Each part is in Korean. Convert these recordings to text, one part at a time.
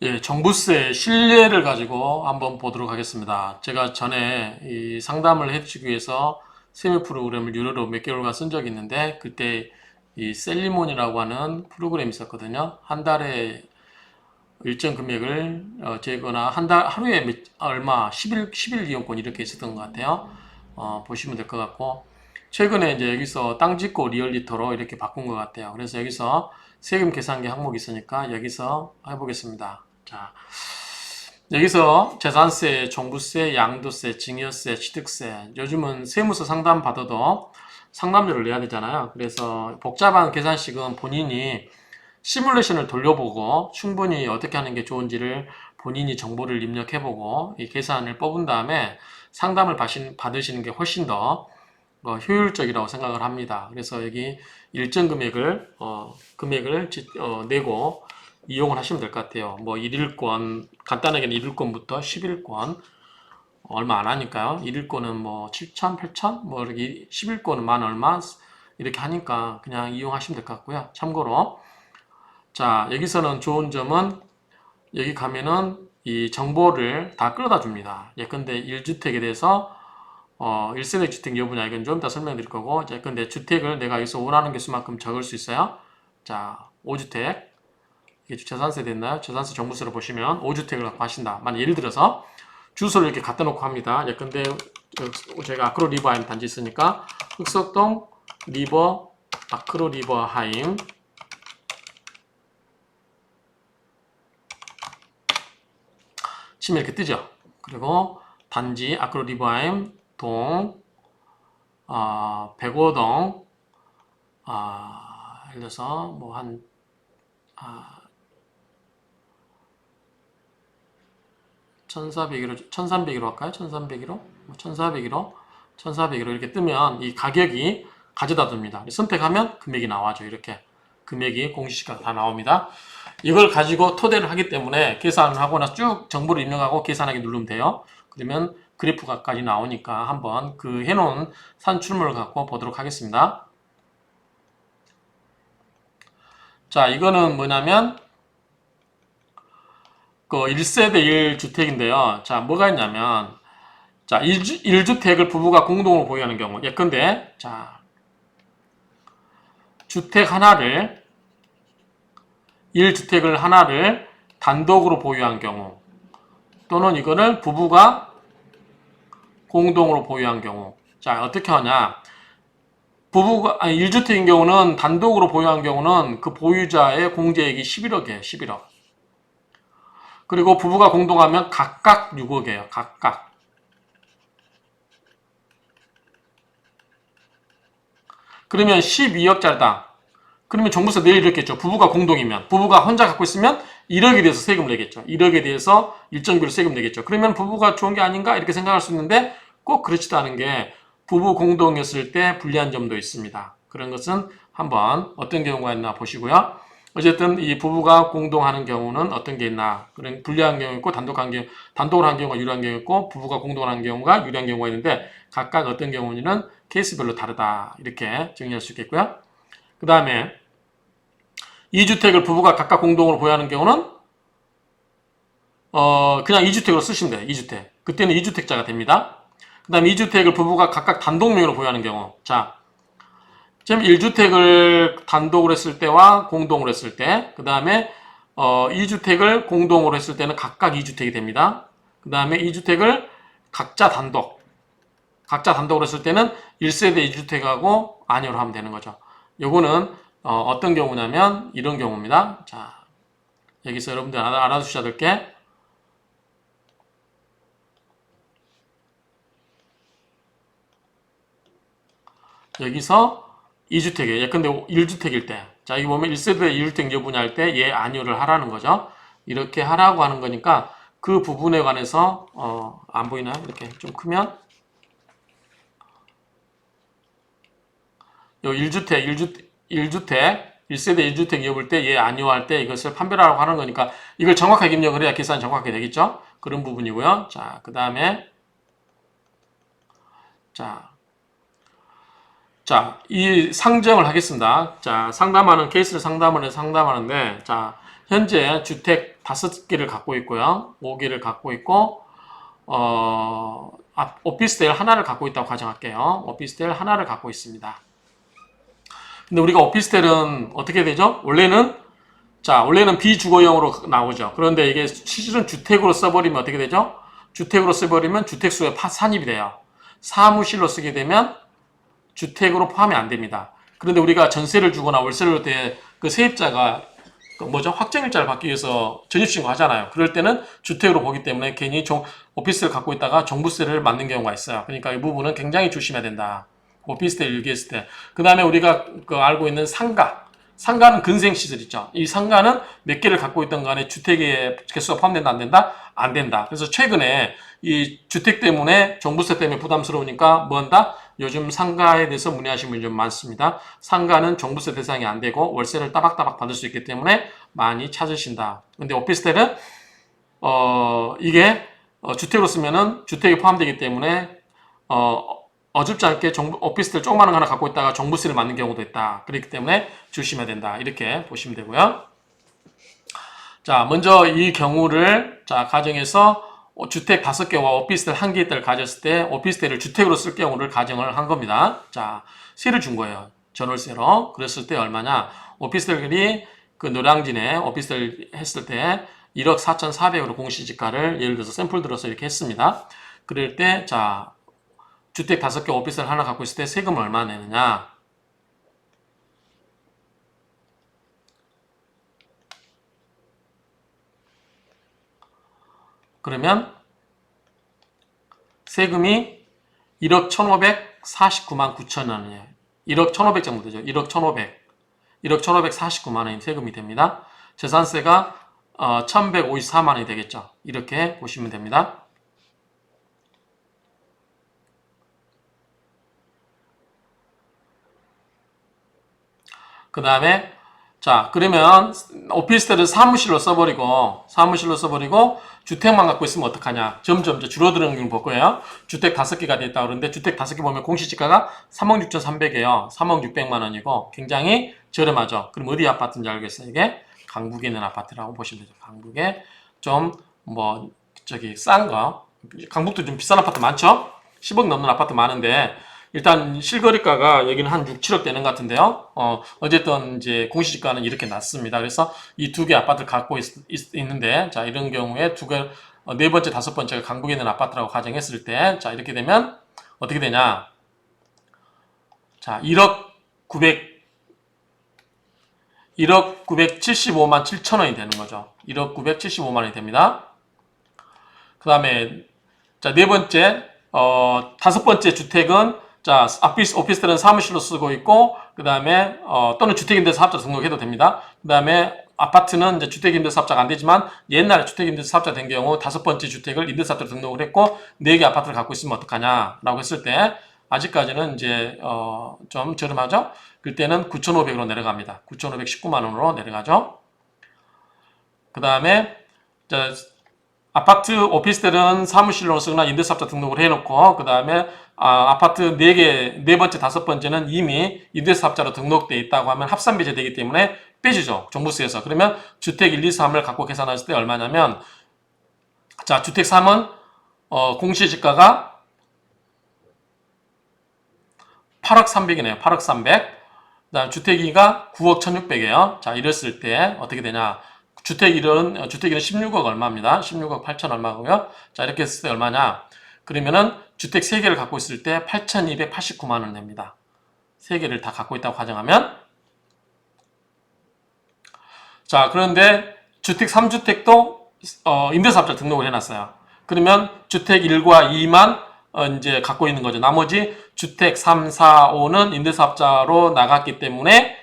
예, 종부세 신뢰를 가지고 한번 보도록 하겠습니다. 제가 전에 이 상담을 해주기 위해서 세무 프로그램을 유료로 몇 개월간 쓴 적이 있는데, 그때 이 셀리몬이라고 하는 프로그램이 있었거든요. 한 달에 일정 금액을 재거나 하루에 얼마, 10일 이용권 이렇게 있었던 것 같아요. 보시면 될 것 같고, 최근에 이제 여기서 땅 짓고 리얼리터로 이렇게 바꾼 것 같아요. 그래서 여기서 세금 계산기 항목이 있으니까 여기서 해보겠습니다. 자, 여기서 재산세, 종부세, 양도세, 증여세, 취득세. 요즘은 세무서 상담 받아도 상담료를 내야 되잖아요. 그래서 복잡한 계산식은 본인이 시뮬레이션을 돌려보고 충분히 어떻게 하는 게 좋은지를 본인이 정보를 입력해보고 이 계산을 뽑은 다음에 상담을 받으시는 게 훨씬 더 효율적이라고 생각을 합니다. 그래서 여기 일정 금액을 내고 이용을 하시면 될 것 같아요. 뭐 1일권, 간단하게는 1일권부터 10일권, 얼마 안 하니까요. 1일권은 뭐 7천, 8천, 뭐 이렇게 10일권은 만 얼마, 이렇게 하니까 그냥 이용하시면 될 것 같고요. 참고로. 자, 여기서는 좋은 점은 여기 가면은 이 정보를 다 끌어다 줍니다. 예컨대 1주택에 대해서 1세대 주택 여부냐 이건 좀 이따 설명드릴 거고, 예컨대 주택을 내가 여기서 원하는 개수만큼 적을 수 있어요. 자, 5주택. 이게 재산세 됐나요? 재산세 종부세로 보시면 5주택을 갖고 하신다. 만약 예를 들어서 주소를 이렇게 갖다 놓고 합니다. 예컨대 제가 아크로 리버 하임 단지 있으니까 흑석동 리버 아크로 리버 하임 치면 이렇게 뜨죠. 그리고 단지 아크로 리버 하임 동 105동 예를 들어서 뭐한 1400으로 1300으로 할까요? 1300으로 1400으로 1400으로 이렇게 뜨면 이 가격이 가져다 둡니다. 선택하면 금액이 나와죠. 이렇게 금액이 공시가 다 나옵니다. 이걸 가지고 토대를 하기 때문에 계산을 하고 나서 쭉 정보를 입력하고 계산하기 누르면 돼요. 그러면 그래프가까지 나오니까 한번 그 해놓은 산출물을 갖고 보도록 하겠습니다. 자, 이거는 뭐냐면 그 1세대 1주택인데요. 자, 뭐가 있냐면 자, 1주택을 부부가 공동으로 보유하는 경우 예컨대 자, 주택 하나를 1주택을 하나를 단독으로 보유한 경우 또는 이거를 부부가 공동으로 보유한 경우 자, 어떻게 하냐 부부가 1주택인 경우는 단독으로 보유한 경우는 그 보유자의 공제액이 11억이에요. 11억. 그리고 부부가 공동하면 각각 6억이에요. 각각. 그러면 12억짜리다. 그러면 종부세 내일 이렇겠죠. 부부가 공동이면. 부부가 혼자 갖고 있으면 1억에 대해서 세금을 내겠죠. 1억에 대해서 일정 비로 세금 내겠죠. 그러면 부부가 좋은 게 아닌가? 이렇게 생각할 수 있는데 꼭 그렇지도 않은 게 부부 공동이었을 때 불리한 점도 있습니다. 그런 것은 한번 어떤 경우가 있나 보시고요. 어쨌든 이 부부가 공동하는 경우는 어떤 게 있나? 그런 불리한 경우 있고 단독으로 한 경우가 유리한 경우 있고 부부가 공동하는 경우가 유리한 경우가 있는데 각각 어떤 경우는 케이스별로 다르다. 이렇게 정리할 수 있겠고요. 그 다음에 2주택을 부부가 각각 공동으로 보유하는 경우는 그냥 2주택으로 쓰시면 돼요. 2주택. 그때는 2주택자가 됩니다. 그 다음에 2주택을 부부가 각각 단독명의로 보유하는 경우 자, 지금 1주택을 단독으로 했을 때와 공동으로 했을 때 그 다음에 2주택을 공동으로 했을 때는 각각 2주택이 됩니다. 그 다음에 2주택을 각자 단독으로 했을 때는 1세대 2주택하고 아니오로 하면 되는 거죠. 요거는 어떤 경우냐면 이런 경우입니다. 자, 여기서 여러분들 알아두셔야 될 게 여기서 2주택이에요. 예컨대 1주택일 때. 자, 여기 보면 1세대 2주택 여부냐 할 때 얘 아니오를 하라는 거죠. 이렇게 하라고 하는 거니까 그 부분에 관해서 안 보이나요? 이렇게 좀 크면 요 1세대 1주택 여부일 때 얘 아니오 할 때 이것을 판별하라고 하는 거니까 이걸 정확하게 입력을 해야 계산이 정확하게 되겠죠? 그런 부분이고요. 자, 그 다음에 자, 이 상정을 하겠습니다. 자, 케이스를 상담을 해서 상담하는데, 자, 현재 주택 5개를 갖고 있고요. 5개를 갖고 있고, 오피스텔 하나를 갖고 있다고 가정할게요. 오피스텔 하나를 갖고 있습니다. 근데 우리가 오피스텔은 어떻게 되죠? 원래는 비주거용으로 나오죠. 그런데 이게 실은 주택으로 써버리면 어떻게 되죠? 주택으로 써버리면 주택수에 산입이 돼요. 사무실로 쓰게 되면 주택으로 포함이 안 됩니다. 그런데 우리가 전세를 주거나 월세를 줄 때 그 세입자가 확정일자를 받기 위해서 전입신고 하잖아요. 그럴 때는 주택으로 보기 때문에 괜히 오피스텔을 갖고 있다가 종부세를 맞는 경우가 있어요. 그러니까 이 부분은 굉장히 조심해야 된다. 오피스텔 일기했을 때. 그 다음에 우리가 알고 있는 상가는 근생시설 있죠. 이 상가는 몇 개를 갖고 있던 간에 주택의 개수가 포함된다, 안 된다? 안 된다. 그래서 최근에 이 주택 때문에 종부세 때문에 부담스러우니까 뭐 한다? 요즘 상가에 대해서 문의하시는 분이 좀 많습니다. 상가는 종부세 대상이 안 되고 월세를 따박따박 받을 수 있기 때문에 많이 찾으신다. 근데 오피스텔은 이게 주택으로 쓰면은 주택에 포함되기 때문에 어줍지 않게 오피스텔 조그마한 거 하나 갖고 있다가 종부세를 맞는 경우도 있다. 그렇기 때문에 조심해야 된다. 이렇게 보시면 되고요. 자, 먼저 이 경우를 가정해서 주택 5개와 오피스텔 1개를 가졌을 때 오피스텔을 주택으로 쓸 경우를 가정을 한 겁니다. 자, 세를 준 거예요. 전월세로. 그랬을 때 얼마냐? 오피스텔이 그 노량진에 오피스텔 했을 때 1억 4,400으로 공시지가를 예를 들어서 샘플 들어서 이렇게 했습니다. 그럴 때 자, 주택 5개 오피스텔 하나 갖고 있을 때 세금을 얼마 내느냐? 그러면 세금이 1억 1,549만 9천 원이에요. 1억 1,500 정도 되죠. 1억 1,500. 1억 1,549만 원이 세금이 됩니다. 재산세가 1,154만 원이 되겠죠. 이렇게 보시면 됩니다. 그 다음에 자, 그러면 오피스텔을 사무실로 써버리고 주택만 갖고 있으면 어떡하냐? 점점 줄어드는 걸 볼 거예요. 주택 5개가 됐다 그러는데 주택 5개 보면 공시지가가 3억 6,300이에요. 3억 600만 원이고 굉장히 저렴하죠. 그럼 어디 아파트인지 알겠어요? 이게 강북에 있는 아파트라고 보시면 되죠. 강북에 좀 싼 거. 강북도 좀 비싼 아파트 많죠? 10억 넘는 아파트 많은데 일단 실거래가가 여기는 한 6, 7억 되는 것 같은데요. 어쨌든 이제 공시지가는 이렇게 낮습니다. 그래서 이 2개 아파트를 갖고 있는데 자, 이런 경우에 네 번째, 5번째가 강북에 있는 아파트라고 가정했을 때 자, 이렇게 되면 어떻게 되냐? 자, 1억 975만 7천 원이 되는 거죠. 1억 975만 원이 됩니다. 그 다음에 자, 네 번째 5번째 주택은 자, 오피스텔은 사무실로 쓰고 있고, 그 다음에, 또는 주택임대사업자 등록해도 됩니다. 그 다음에, 아파트는 이제 주택임대사업자가 안 되지만, 옛날에 주택임대사업자 된 경우 5번째 주택을 임대사업자로 등록을 했고, 4개 아파트를 갖고 있으면 어떡하냐, 라고 했을 때, 아직까지는 이제, 좀 저렴하죠? 그때는 9,500으로 내려갑니다. 9,519만원으로 내려가죠? 그 다음에, 아파트, 오피스텔은 사무실로 쓰거나 임대사업자 등록을 해놓고, 그 다음에, 아파트 4개, 네 번째, 5번째는 이미 임대사업자로 등록되어 있다고 하면 합산배제 되기 때문에 빼주죠. 종부세에서. 그러면 주택 1, 2, 3을 갖고 계산했을 때 얼마냐면, 자, 주택 3은, 공시지가가 8억 300이네요. 8억 300. 그 다음 주택 2가 9억 1600이에요. 자, 이랬을 때 어떻게 되냐. 주택 1은 16억 얼마입니다. 16억 8천 얼마고요. 자, 이렇게 했을 때 얼마냐. 그러면은 주택 3개를 갖고 있을 때 8,289만 원 냅니다. 3개를 다 갖고 있다고 가정하면 자, 그런데 주택 3주택도 임대사업자 등록을 해놨어요. 그러면 주택 1과 2만 이제 갖고 있는 거죠. 나머지 주택 3, 4, 5는 임대사업자로 나갔기 때문에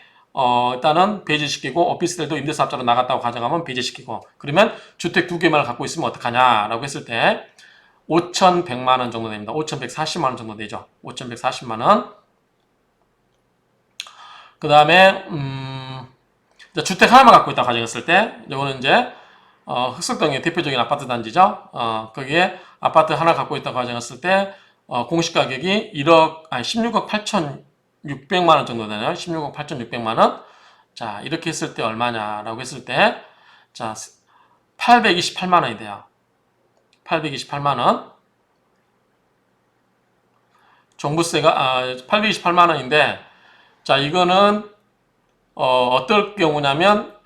일단은 배제시키고 오피스텔도 임대사업자로 나갔다고 가정하면 배제시키고 그러면 주택 2개만 갖고 있으면 어떡하냐라고 했을 때 5,100만 원 정도 됩니다. 5,140만 원 정도 되죠. 5,140만 원. 그 다음에 주택 하나만 갖고 있다고 가정했을 때 이거는 이제 흑석동의 대표적인 아파트 단지죠. 거기에 아파트 하나 갖고 있다고 가정했을 때 공시가격이 16억 8,600만 원 정도 되네요. 16억 8,600만 원. 자, 이렇게 했을 때 얼마냐라고 했을 때 자, 828만 원이 돼요. 828만 원. 종부세가 828만 원인데, 자, 이거는 어떨 경우냐면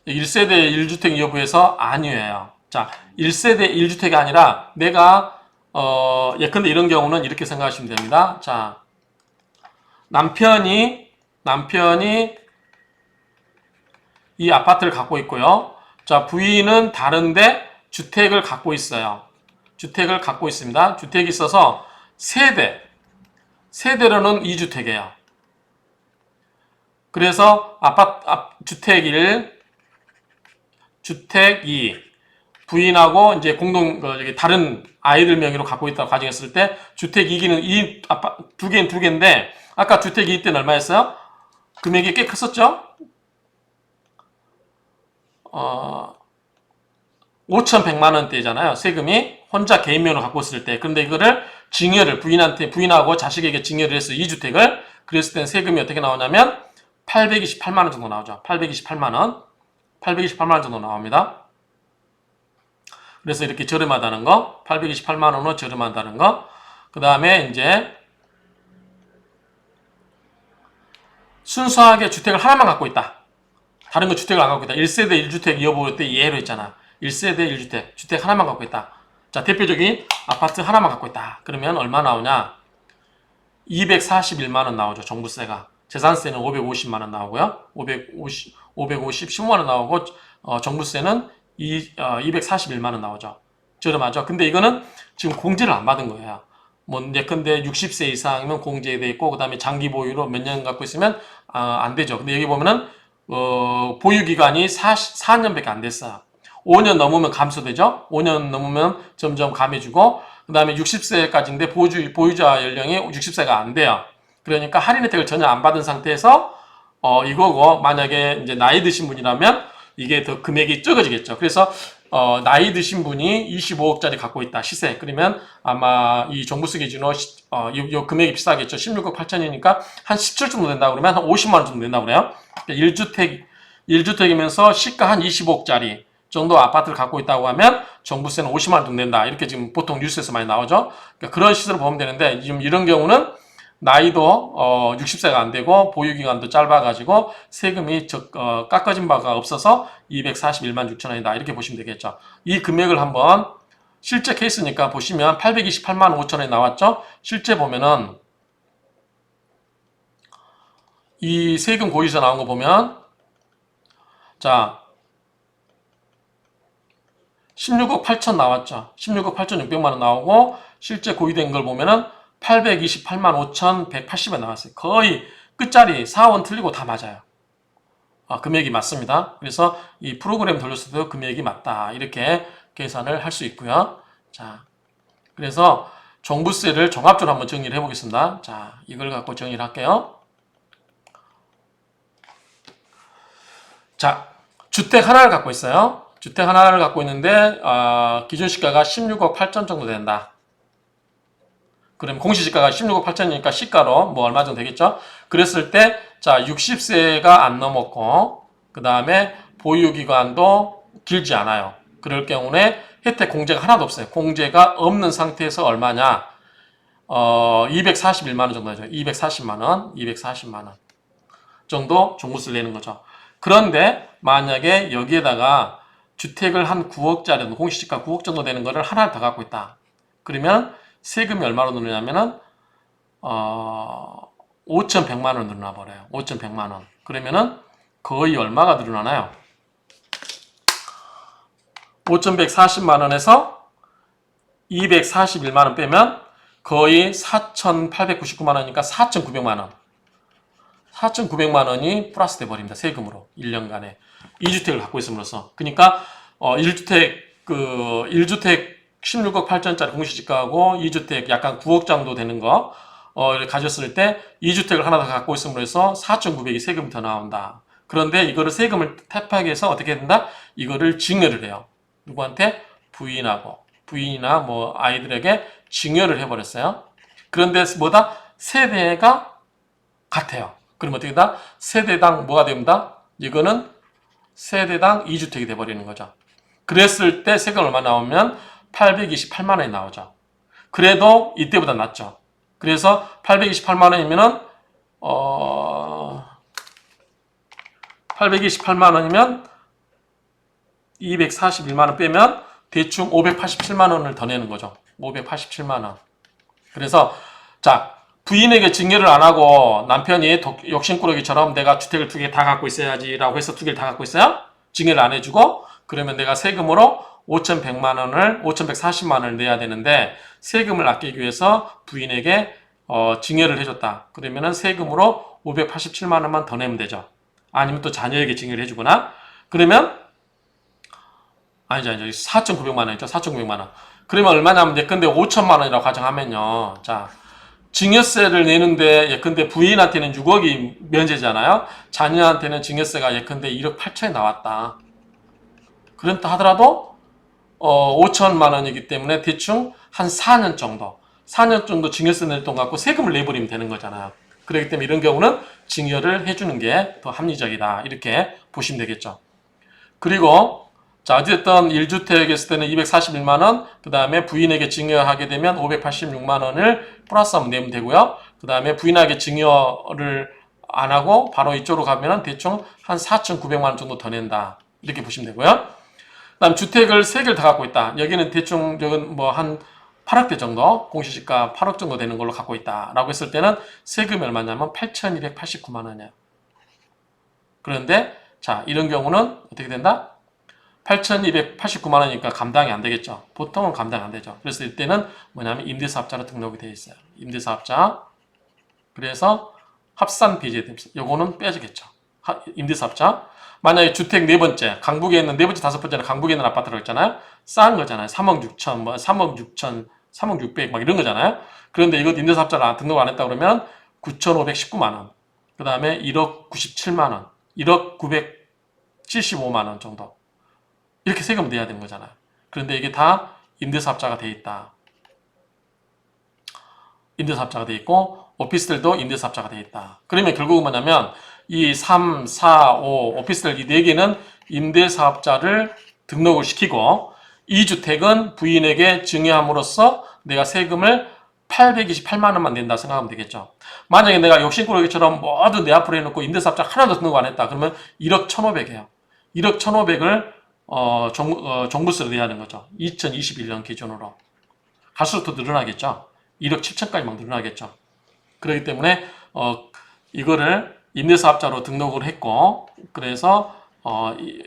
1세대 1주택 여부에서 아니에요. 자, 1세대 1주택이 아니라 내가 예컨대 이런 경우는 이렇게 생각하시면 됩니다. 자, 남편이 이 아파트를 갖고 있고요. 자, 부인은 다른데 주택을 갖고 있어요. 주택을 갖고 있습니다. 주택이 있어서 세대로는 2주택이에요. 그래서 주택 1, 주택 2, 부인하고 이제 다른 아이들 명의로 갖고 있다고 가정했을 때 주택 2기는 두 개인데 아까 주택 2 때는 얼마였어요? 금액이 꽤 컸었죠? 5,100만 원대잖아요. 세금이 혼자 개인명으로 갖고 있을 때. 그런데 이거를 부인하고 자식에게 증여를 해서 2주택을 그랬을 땐 세금이 어떻게 나오냐면 828만 원 정도 나오죠. 828만 원 정도 나옵니다. 그래서 이렇게 저렴하다는 거, 828만 원으로 저렴하다는 거. 그 다음에 이제 순수하게 주택을 하나만 갖고 있다. 다른 거 주택을 안 갖고 있다. 1세대 1주택 여부 때 예로 했잖아. 1세대 1주택, 주택 하나만 갖고 있다. 자, 대표적인 아파트 하나만 갖고 있다. 그러면 얼마 나오냐? 241만 원 나오죠. 종부세가. 재산세는 550만 원 나오고요. 550, 15만 원 나오고 종부세는 241만 원 나오죠. 저렴하죠. 근데 이거는 지금 공제를 안 받은 거예요. 뭐 예컨대 60세 이상이면 공제돼 있고 그다음에 장기 보유로 몇 년 갖고 있으면 안 되죠. 근데 여기 보면은 보유 기간이 4년밖에 안 됐어요. 5년 넘으면 감소되죠. 5년 넘으면 점점 감해주고 그 다음에 60세까지인데 보유자 연령이 60세가 안 돼요. 그러니까 할인 혜택을 전혀 안 받은 상태에서 이거고 만약에 이제 나이 드신 분이라면 이게 더 금액이 적어지겠죠. 그래서 나이 드신 분이 25억짜리 갖고 있다 시세. 그러면 아마 이 종부세 기준으로 이 금액이 비싸겠죠. 16억 8천이니까 한 17 정도 된다 그러면 한 50만 원 정도 된다 그래요. 1주택이면서 시가 한 25억짜리 정도 아파트를 갖고 있다고 하면 종부세는 50만 원 정도 된다. 이렇게 지금 보통 뉴스에서 많이 나오죠. 그러니까 그런 시세로 보면 되는데 지금 이런 경우는 나이도 60세가 안 되고 보유기간도 짧아가지고 세금이 깎아진 바가 없어서 241만 6천 원이다. 이렇게 보시면 되겠죠. 이 금액을 한번 실제 케이스니까 보시면 828만 5천 원이 나왔죠. 실제 보면은 이 세금 고지서 나온 거 보면 자 16억 8천 나왔죠. 16억 8천 6백만 원 나오고 실제 고의된 걸 보면은 828만 5,180원 나왔어요. 거의 끝자리 4원 틀리고 다 맞아요. 금액이 맞습니다. 그래서 이 프로그램 돌렸을 때도 금액이 맞다. 이렇게 계산을 할 수 있고요. 자, 그래서 종부세를 종합적으로 한번 정리를 해보겠습니다. 자, 이걸 갖고 정리를 할게요. 자, 주택 하나를 갖고 있어요. 주택 하나를 갖고 있는데 기준시가가 16억 8천 정도 된다. 그럼 공시지가가 16억 8천이니까 시가로 뭐 얼마 정도 되겠죠? 그랬을 때, 자, 60세가 안 넘었고, 그 다음에 보유기간도 길지 않아요. 그럴 경우에 혜택 공제가 하나도 없어요. 공제가 없는 상태에서 얼마냐? 241만 원 정도 되죠. 240만 원 정도 종부세를 내는 거죠. 그런데 만약에 여기에다가 주택을 한 9억짜리, 공시지가 9억 정도 되는 거를 하나를 더 갖고 있다. 그러면 세금이 얼마로 늘어나냐면은 5,100만 원 늘어나 버려요. 5,100만 원. 그러면은 거의 얼마가 늘어나나요? 5,140만 원에서 241만 원 빼면 거의 4,899만 원이니까 4,900만 원. 4,900만 원이 플러스 돼 버립니다. 세금으로 1년간에 2주택을 갖고 있음으로써. 그러니까 1주택 16억 8천짜리 공시지가하고 2주택 약간 9억 정도 되는 거 가졌을 때 2주택을 하나 더 갖고 있음으로 해서 4,900이 세금이 더 나온다. 그런데 이거를 세금을 탑하기 위해서 어떻게 된다? 이거를 증여를 해요. 누구한테? 부인이나 뭐 아이들에게 증여를 해버렸어요. 그런데 뭐다? 세대가 같아요. 그럼 어떻게 된다? 세대당 뭐가 됩니다? 이거는 세대당 2주택이 돼버리는 거죠. 그랬을 때 세금 얼마 나오면 828만 원이 나오죠. 그래도 이때보다 낫죠. 그래서 828만 원이면은 828만 원이면 241만 원 빼면 대충 587만 원을 더 내는 거죠. 587만 원. 그래서 자, 부인에게 증여를 안 하고 남편이 욕심꾸러기처럼 내가 주택을 2개 다 갖고 있어야지라고 해서 2개를 다 갖고 있어요. 증여를 안 해주고 그러면 내가 세금으로 5,100만 원을 5,140만 원을 내야 되는데 세금을 아끼기 위해서 부인에게 증여를 해줬다. 그러면은 세금으로 587만 원만 더 내면 되죠. 아니면 또 자녀에게 증여를 해주거나 그러면 아니죠. 4,900만 원이죠. 4,900만 원. 그러면 얼마냐면 예컨대 5천만 원이라고 가정하면요. 자, 증여세를 내는데 예컨대 부인한테는 6억이 면제잖아요. 자녀한테는 증여세가 예컨대 1억 8천이 나왔다. 그렇다 하더라도 5천만 원이기 때문에 대충 한 4년 정도 증여세 낼 돈 갖고 세금을 내버리면 되는 거잖아요. 그렇기 때문에 이런 경우는 증여를 해주는 게 더 합리적이다. 이렇게 보시면 되겠죠. 그리고 자, 어쨌든 1주택 했을 때는 241만 원, 그 다음에 부인에게 증여하게 되면 586만 원을 플러스 하면 내면 되고요. 그 다음에 부인에게 증여를 안 하고 바로 이쪽으로 가면 대충 한 4,900만 원 정도 더 낸다. 이렇게 보시면 되고요. 그 다음 주택을 3개를 다 갖고 있다. 여기는 대충 뭐 한 8억대 정도, 공시지가 8억 정도 되는 걸로 갖고 있다. 라고 했을 때는 세금이 얼마냐면 8,289만 원이에요. 그런데 자, 이런 경우는 어떻게 된다? 8,289만 원이니까 감당이 안 되겠죠. 보통은 감당 안 되죠. 그래서 이때는 뭐냐면 임대사업자로 등록이 되어 있어요. 임대사업자. 그래서 합산 배제됩니다. 요거는 빼지겠죠. 임대사업자. 만약에 주택 네 번째, 강북에 있는 네 번째, 다섯 번째는 강북에 있는 아파트라고 했잖아요. 싼 거잖아요. 3억 6천, 뭐 3억 6천, 3억 6백 막 이런 거잖아요. 그런데 이것 임대사업자를 등록 안 했다 그러면 9,519만 원. 그 다음에 1억 97만 원, 1억 975만 원 정도. 이렇게 세금을 내야 되는 거잖아요. 그런데 이게 다 임대사업자가 돼 있다. 임대사업자가 돼 있고 오피스텔도 임대사업자가 돼 있다. 그러면 결국은 뭐냐면 이 3, 4, 5 오피스텔 이 4개는 임대사업자를 등록을 시키고 이 주택은 부인에게 증여함으로써 내가 세금을 828만 원만 낸다 생각하면 되겠죠. 만약에 내가 욕심꾸러기처럼 모두 내 앞으로 해놓고 임대사업자 하나도 등록 안 했다. 그러면 1억 1,500이에요. 1억 1,500을 종부세로 내야 하는 거죠. 2021년 기준으로. 갈수록 더 늘어나겠죠. 1억 7천까지 막 늘어나겠죠. 그렇기 때문에 이거를 임대사업자로 등록을 했고 그래서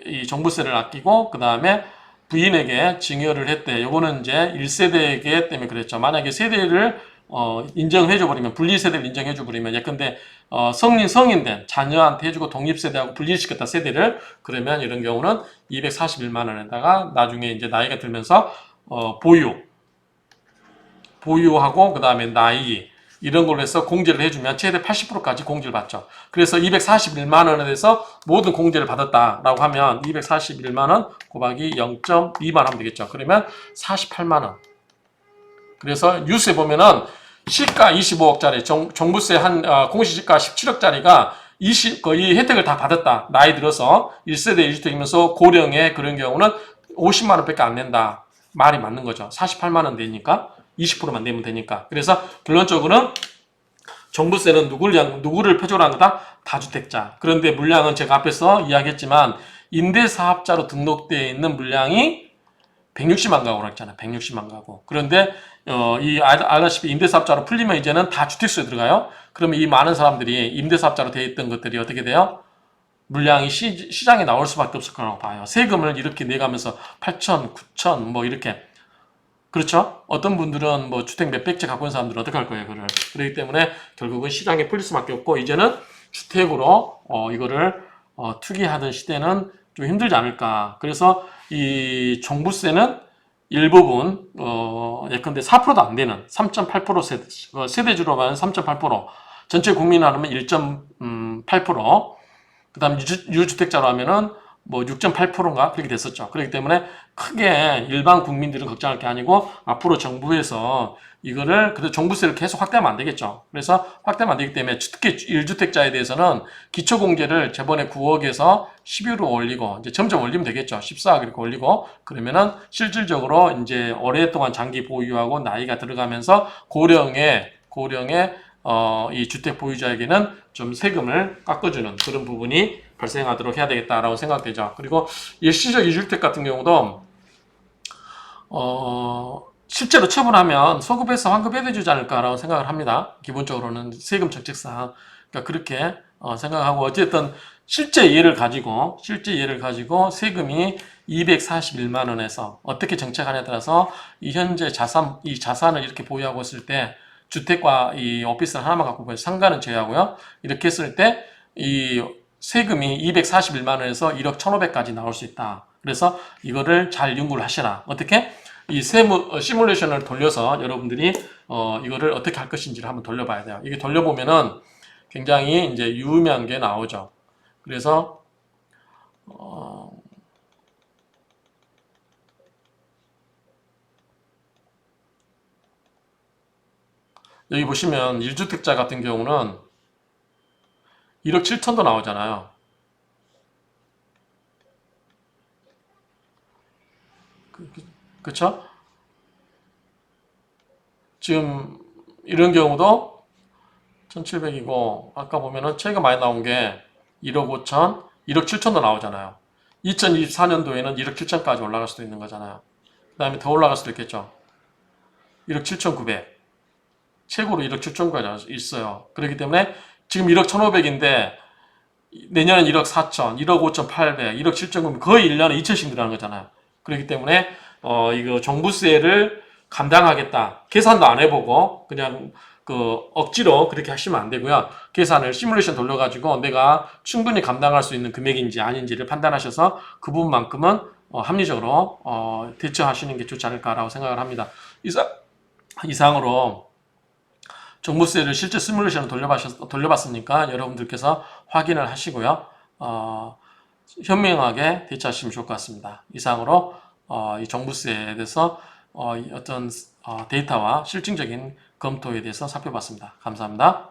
이 종부세를 아끼고 그 다음에 부인에게 증여를 했대. 요거는 이제 1세대에게 때문에 그랬죠. 만약에 세대를 인정을 해줘버리면 분리세대를 인정해줘버리면 예컨대 성인된 자녀한테 해주고 독립세대하고 분리시켰다 세대를 그러면 이런 경우는 241만 원에다가 나중에 이제 나이가 들면서 보유하고 그 다음에 나이 이런 걸로 해서 공제를 해주면 최대 80%까지 공제를 받죠. 그래서 241만 원에 대해서 모든 공제를 받았다라고 하면 241만 원 곱하기 0.2만 하면 되겠죠. 그러면 48만 원. 그래서 뉴스에 보면은 시가 25억짜리 종부세 공시지가 17억짜리가 거의 혜택을 다 받았다. 나이 들어서 1세대 1주택이면서 고령의 그런 경우는 50만 원밖에 안 낸다. 말이 맞는 거죠. 48만 원 내니까 20%만 내면 되니까. 그래서 결론적으로는 종부세는 누구를 표적으로 한 거다? 다주택자. 그런데 물량은 제가 앞에서 이야기했지만 임대사업자로 등록되어 있는 물량이 160만 가구라고 했잖아요. 160만 가구. 그런데 알다시피 임대사업자로 풀리면 이제는 다 주택수에 들어가요. 그러면 이 많은 사람들이 임대사업자로 되어 있던 것들이 어떻게 돼요? 물량이 시장에 나올 수밖에 없을 거라고 봐요. 세금을 이렇게 내가면서 8천, 9천 뭐 이렇게 그렇죠? 어떤 분들은 뭐 주택 몇백 채 갖고 있는 사람들은 어떻게 할 거예요, 그걸. 그렇기 때문에 결국은 시장에 풀릴 수밖에 없고, 이제는 주택으로, 이거를, 투기하던 시대는 좀 힘들지 않을까. 그래서 이 종부세는 일부분, 예컨대 4%도 안 되는 3.8% 세대주로 가면 3.8%, 전체 국민으로 하면 1.8%, 그 다음 유주택자로 하면은 뭐 6.8%인가 그렇게 됐었죠. 그렇기 때문에 크게 일반 국민들은 걱정할 게 아니고 앞으로 정부에서 이거를 그래도 종부세를 계속 확대하면 안 되겠죠. 그래서 확대하면 안 되기 때문에 특히 1주택자에 대해서는 기초공제를 저번에 9억에서 11로 올리고 이제 점점 올리면 되겠죠. 14억 이렇게 올리고 그러면은 실질적으로 이제 오랫동안 장기 보유하고 나이가 들어가면서 고령의 이 주택 보유자에게는 좀 세금을 깎아주는 그런 부분이 발생하도록 해야 되겠다라고 생각되죠. 그리고 일시적 이주택 같은 경우도 실제로 처분하면 소급해서 환급해 주지 않을까라고 생각을 합니다. 기본적으로는 세금 정책상 그러니까 그렇게 생각하고 어쨌든 실제 예를 가지고 세금이 241만 원에서 어떻게 정책하냐에 따라서 이 현재 이 자산을 이렇게 보유하고 있을 때 주택과 이 오피스를 하나만 갖고 보면 상가는 제외하고요. 이렇게 했을 때 이 세금이 241만 원에서 1억 1,500까지 나올 수 있다. 그래서 이거를 잘 연구를 하시라. 어떻게? 이 세무 시뮬레이션을 돌려서 여러분들이 이거를 어떻게 할 것인지를 한번 돌려봐야 돼요. 이게 돌려보면은 굉장히 이제 유의미한 게 나오죠. 그래서 여기 보시면 1주택자 같은 경우는 1억 7천도 나오잖아요. 그쵸? 지금 이런 경우도 1700이고 아까 보면은 차이가 많이 나온 게 1억 5천, 1억 7천도 나오잖아요. 2024년도에는 1억 7천까지 올라갈 수도 있는 거잖아요. 그 다음에 더 올라갈 수도 있겠죠. 1억 7,900. 최고로 1억 7천까지 있어요. 그렇기 때문에 지금 1억 1,500인데 내년엔 1억 4천, 1억 5,800, 1억 7천 거의 1년에 2천씩 늘어나는 거잖아요. 그렇기 때문에 이거 종부세를 감당하겠다. 계산도 안 해보고 그냥 그 억지로 그렇게 하시면 안 되고요. 계산을 시뮬레이션 돌려가지고 내가 충분히 감당할 수 있는 금액인지 아닌지를 판단하셔서 그 부분만큼은 합리적으로 대처하시는 게 좋지 않을까라고 생각을 합니다. 이상으로 종부세를 실제 시뮬레이션을 돌려봤으니까 여러분들께서 확인을 하시고요. 현명하게 대처하시면 좋을 것 같습니다. 이상으로 이 종부세에 대해서 어떤 데이터와 실증적인 검토에 대해서 살펴봤습니다. 감사합니다.